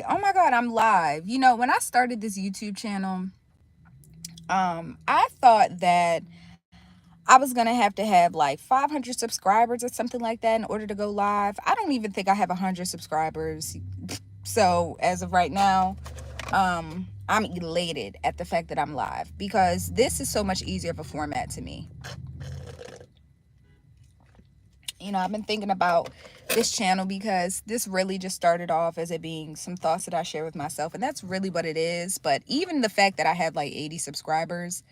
Oh my God, I'm live. You know, when I started this YouTube channel, I thought that I was gonna have to have like 500 subscribers or something like that in order to go live. I don't even think I have 100 subscribers. So as of right now, I'm elated at the fact that I'm live because this is so much easier of a format to me. I've been thinking about this channel because this really just started off as it being some thoughts that I share with myself, and that's really what it is. But even the fact that I have like 80 subscribers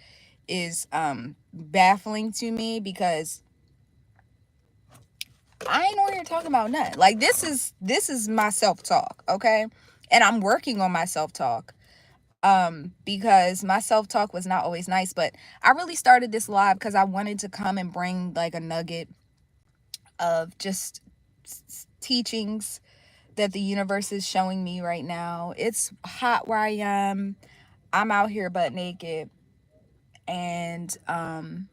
is baffling to me because I ain't on here talking about nothing. Like this is my self-talk, okay? And I'm working on my self-talk. Because my self-talk was not always nice, but I really started this live because I wanted to come and bring like a nugget of just teachings that the universe is showing me right now. It's hot where I am. I'm out here butt naked, and I'm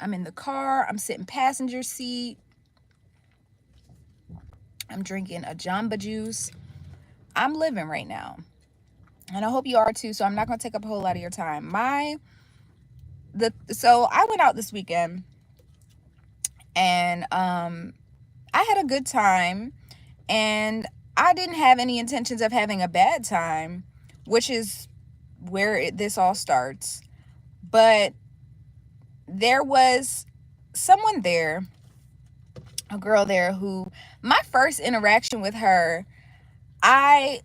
in the car. I'm sitting passenger seat. I'm drinking a Jamba Juice. I'm living right now, and I hope you are too. So I'm not gonna take up a whole lot of your time. So I went out this weekend, and I had a good time, and I didn't have any intentions of having a bad time, which is where this all starts. But there was someone there, a girl there, who my first interaction with her, I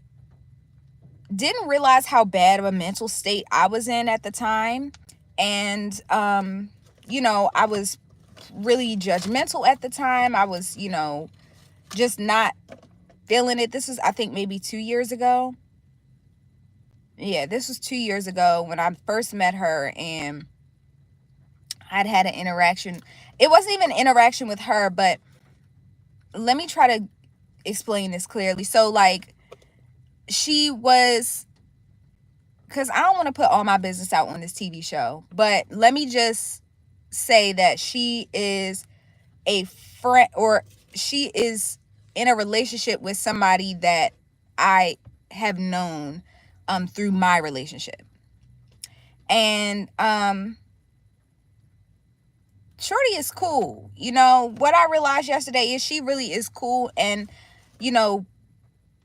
didn't realize how bad of a mental state I was in at the time. And, I was really judgmental at the time. I was, just not feeling it. This was, I think, maybe 2 years ago. Yeah, this was 2 years ago when I first met her, and I'd had an interaction. It wasn't even an interaction with her, but let me try to explain this clearly. So, like, she was, because I don't want to put all my business out on this TV show, but let me just say that she is a friend, or she is in a relationship with somebody that I have known through my relationship. And Shorty is cool. What I realized yesterday is she really is cool, and you know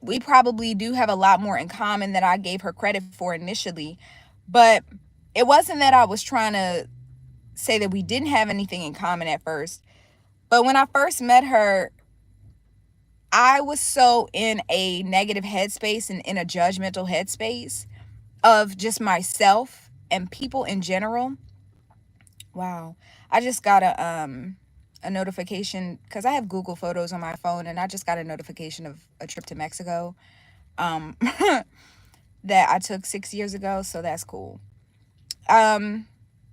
we probably do have a lot more in common than I gave her credit for initially. But it wasn't that I was trying to say that we didn't have anything in common at first. But when I first met her, I was so in a negative headspace and in a judgmental headspace of just myself and people in general. Wow. I just got a notification because I have Google Photos on my phone, and I just got a notification of a trip to Mexico um that I took 6 years ago, so that's cool. Um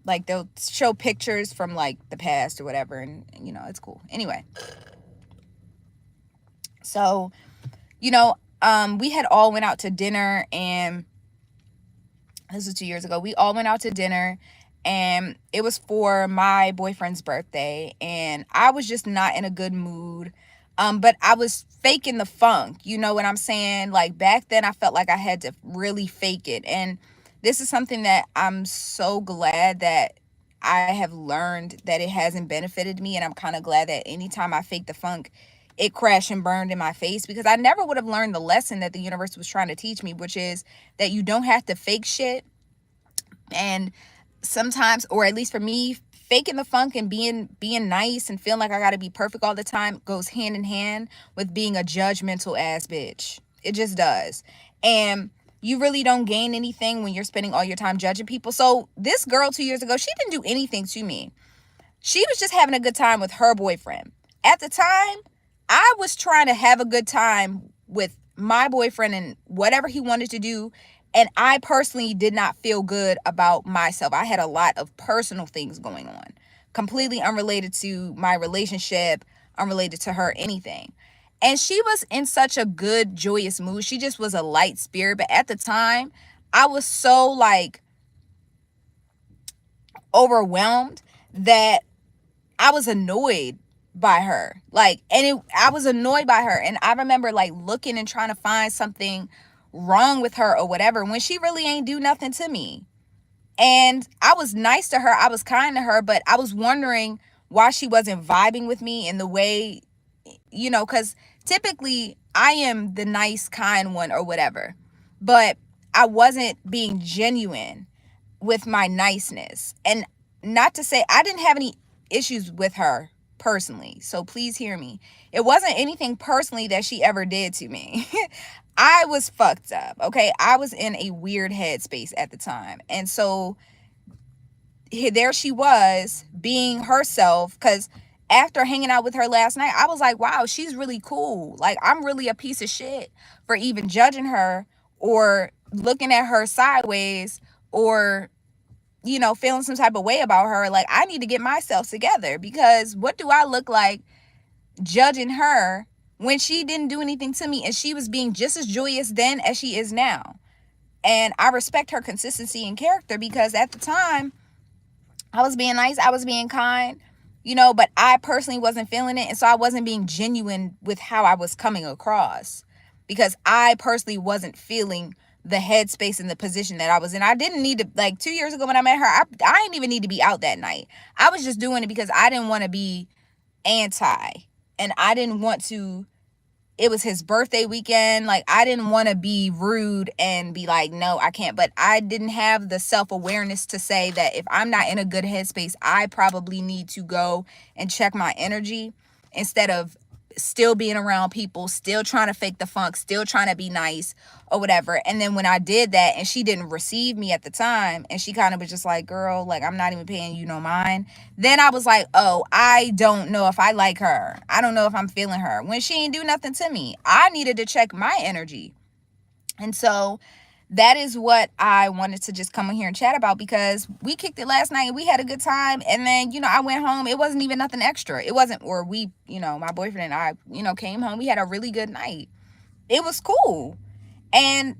like they'll show pictures from like the past or whatever, and it's cool. Anyway, so we had all went out to dinner, and this was 2 years ago. We all went out to dinner, and it was for my boyfriend's birthday, and I was just not in a good mood. But I was faking the funk, you know what I'm saying? Like back then I felt like I had to really fake it. And this is something that I'm so glad that I have learned that it hasn't benefited me. And I'm kind of glad that anytime I fake the funk, it crashed and burned in my face, because I never would have learned the lesson that the universe was trying to teach me, which is that you don't have to fake shit. And sometimes, or at least for me, faking the funk and being nice and feeling like I got to be perfect all the time goes hand in hand with being a judgmental ass bitch. It just does. And you really don't gain anything when you're spending all your time judging people. So this girl 2 years ago, she didn't do anything to me. She was just having a good time with her boyfriend. At the time, I was trying to have a good time with my boyfriend and whatever he wanted to do. And I personally did not feel good about myself. I had a lot of personal things going on, completely unrelated to my relationship, unrelated to her, anything. And she was in such a good, joyous mood. She just was a light spirit. But at the time, I was so like overwhelmed that I was annoyed by her. Like, and I was annoyed by her. And I remember like looking and trying to find something wrong with her or whatever when she really ain't do nothing to me. And I was nice to her. I was kind to her, but I was wondering why she wasn't vibing with me in the way, because typically I am the nice, kind one or whatever. But I wasn't being genuine with my niceness. And not to say I didn't have any issues with her personally. So please hear me. It wasn't anything personally that she ever did to me. I was fucked up. Okay. I was in a weird headspace at the time. And so there she was being herself. Because after hanging out with her last night, I was like, wow, she's really cool. Like, I'm really a piece of shit for even judging her or looking at her sideways or feeling some type of way about her. Like, I need to get myself together, because what do I look like judging her when she didn't do anything to me and she was being just as joyous then as she is now? And I respect her consistency and character, because at the time I was being nice, I was being kind, but I personally wasn't feeling it. And so I wasn't being genuine with how I was coming across, because I personally wasn't feeling the headspace and the position that I was in. I didn't need to, like 2 years ago when I met her, I didn't even need to be out that night. I was just doing it because I didn't want to be anti, and I didn't want to, it was his birthday weekend. Like, I didn't want to be rude and be like, no, I can't. But I didn't have the self-awareness to say that if I'm not in a good headspace, I probably need to go and check my energy, instead of still being around people, still trying to fake the funk, still trying to be nice or whatever. And then when I did that and she didn't receive me at the time, and she kind of was just like, girl, like, I'm not even paying you no mind. Then I was like, oh, I don't know if I like her. I don't know if I'm feeling her, when she ain't do nothing to me. I needed to check my energy. And so that is what I wanted to just come in here and chat about, because we kicked it last night and we had a good time. And then, I went home. It wasn't even nothing extra. It wasn't, or we, my boyfriend and I, came home. We had a really good night. It was cool. And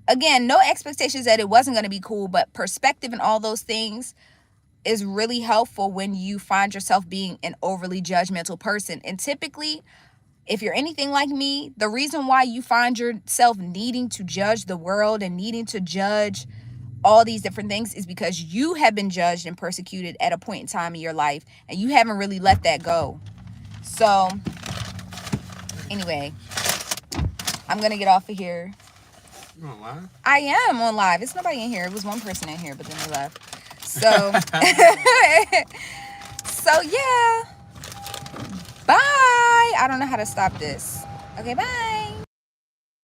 again, no expectations that it wasn't going to be cool, but perspective and all those things is really helpful when you find yourself being an overly judgmental person. And typically, if you're anything like me, the reason why you find yourself needing to judge the world and needing to judge all these different things is because you have been judged and persecuted at a point in time in your life, and you haven't really let that go. So anyway, I'm going to get off of here. You on live? I am on live. It's nobody in here. It was one person in here, but then they left. So, so yeah. Bye. I don't know how to stop this. Okay, bye.